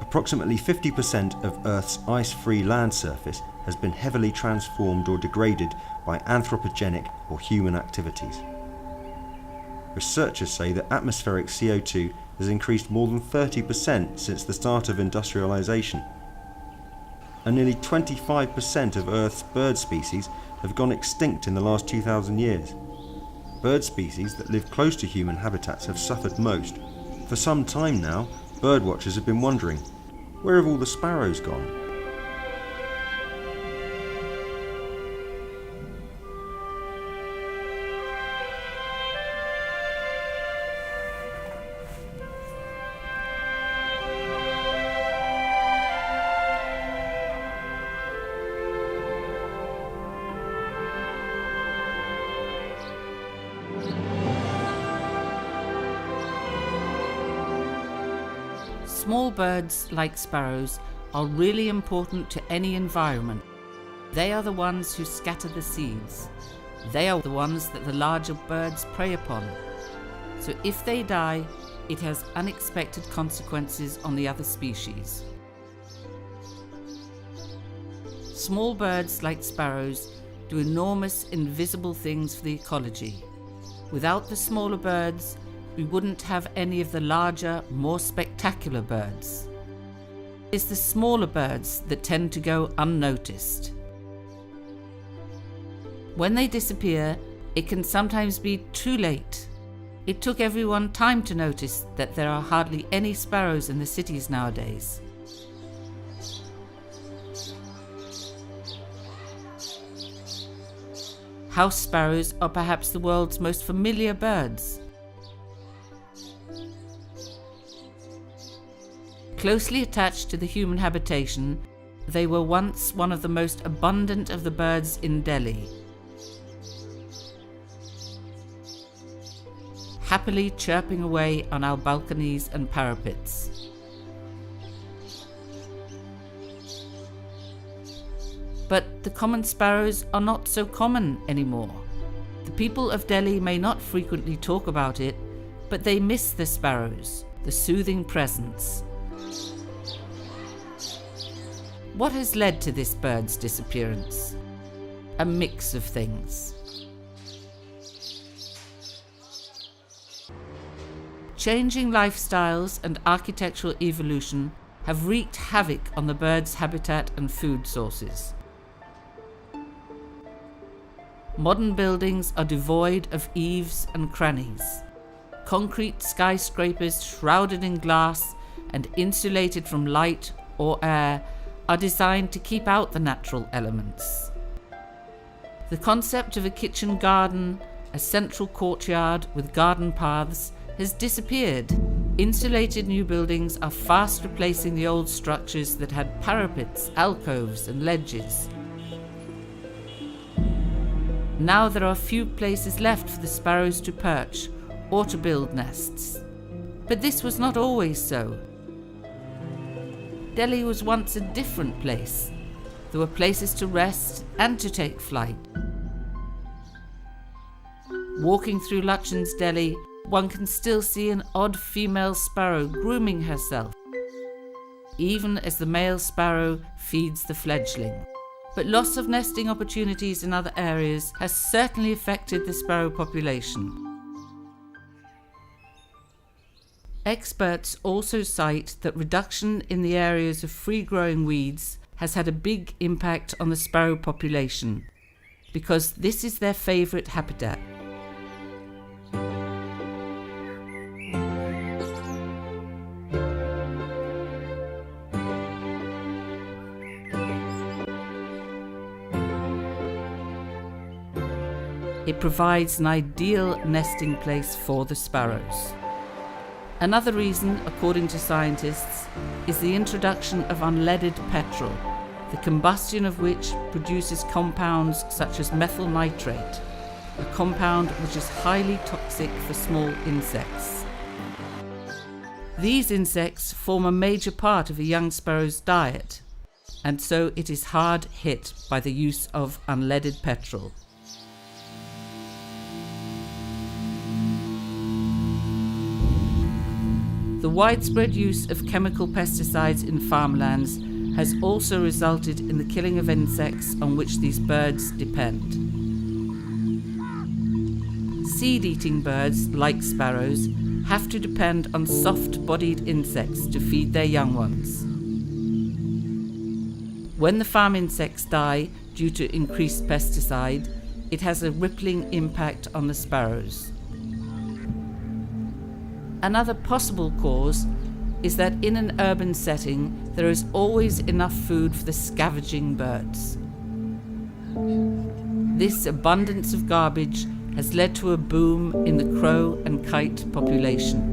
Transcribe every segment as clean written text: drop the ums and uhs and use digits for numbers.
Approximately 50% of Earth's ice-free land surface has been heavily transformed or degraded by anthropogenic or human activities. Researchers say that atmospheric CO2 has increased more than 30% since the start of industrialization, and nearly 25% of Earth's bird species have gone extinct in the last 2,000 years. Bird species that live close to human habitats have suffered most. For some time now, birdwatchers have been wondering, where have all the sparrows gone? Small birds, like sparrows, are really important to any environment. They are the ones who scatter the seeds. They are the ones that the larger birds prey upon. So if they die, it has unexpected consequences on the other species. Small birds, like sparrows, do enormous invisible things for the ecology. Without the smaller birds, we wouldn't have any of the larger, more spectacular birds. It's the smaller birds that tend to go unnoticed. When they disappear, it can sometimes be too late. It took everyone time to notice that there are hardly any sparrows in the cities nowadays. House sparrows are perhaps the world's most familiar birds. Closely attached to the human habitation, they were once one of the most abundant of the birds in Delhi. Happily chirping away on our balconies and parapets. But the common sparrows are not so common anymore. The people of Delhi may not frequently talk about it, but they miss the sparrows, the soothing presence. What has led to this bird's disappearance? A mix of things. Changing lifestyles and architectural evolution have wreaked havoc on the bird's habitat and food sources. Modern buildings are devoid of eaves and crannies. Concrete skyscrapers shrouded in glass and insulated from light or air are designed to keep out the natural elements. The concept of a kitchen garden, a central courtyard with garden paths, has disappeared. Insulated new buildings are fast replacing the old structures that had parapets, alcoves, and ledges. Now there are few places left for the sparrows to perch or to build nests. But this was not always so. Delhi was once a different place. There were places to rest and to take flight. Walking through Lachan's Delhi, one can still see an odd female sparrow grooming herself, even as the male sparrow feeds the fledgling. But loss of nesting opportunities in other areas has certainly affected the sparrow population. Experts also cite that reduction in the areas of free-growing weeds has had a big impact on the sparrow population, because this is their favourite habitat. It provides an ideal nesting place for the sparrows. Another reason, according to scientists, is the introduction of unleaded petrol, the combustion of which produces compounds such as methyl nitrate, a compound which is highly toxic for small insects. These insects form a major part of a young sparrow's diet, and so it is hard hit by the use of unleaded petrol. The widespread use of chemical pesticides in farmlands has also resulted in the killing of insects on which these birds depend. Seed-eating birds, like sparrows, have to depend on soft-bodied insects to feed their young ones. When the farm insects die due to increased pesticide, it has a rippling impact on the sparrows. Another possible cause is that in an urban setting there is always enough food for the scavenging birds. This abundance of garbage has led to a boom in the crow and kite population.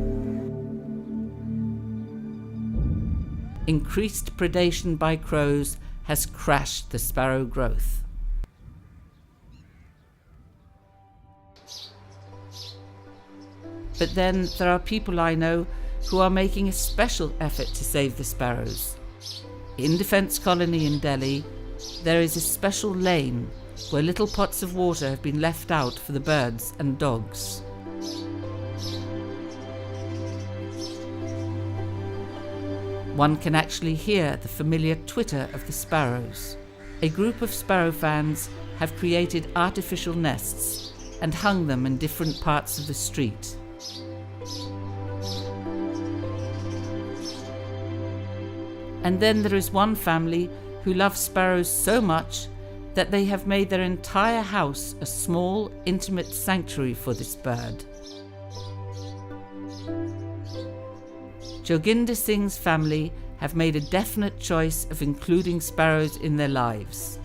Increased predation by crows has crashed the sparrow growth. But then there are people I know who are making a special effort to save the sparrows. In Defence Colony in Delhi, there is a special lane where little pots of water have been left out for the birds and dogs. One can actually hear the familiar twitter of the sparrows. A group of sparrow fans have created artificial nests and hung them in different parts of the street. And then there is one family who love sparrows so much that they have made their entire house a small, intimate sanctuary for this bird. Joginder Singh's family have made a definite choice of including sparrows in their lives.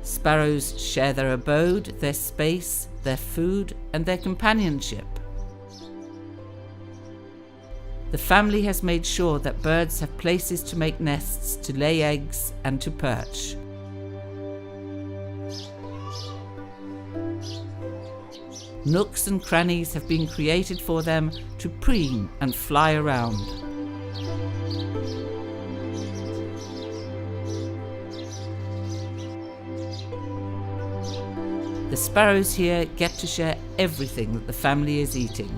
Sparrows share their abode, their space, their food, and their companionship. The family has made sure that birds have places to make nests, to lay eggs, and to perch. Nooks and crannies have been created for them to preen and fly around. The sparrows here get to share everything that the family is eating.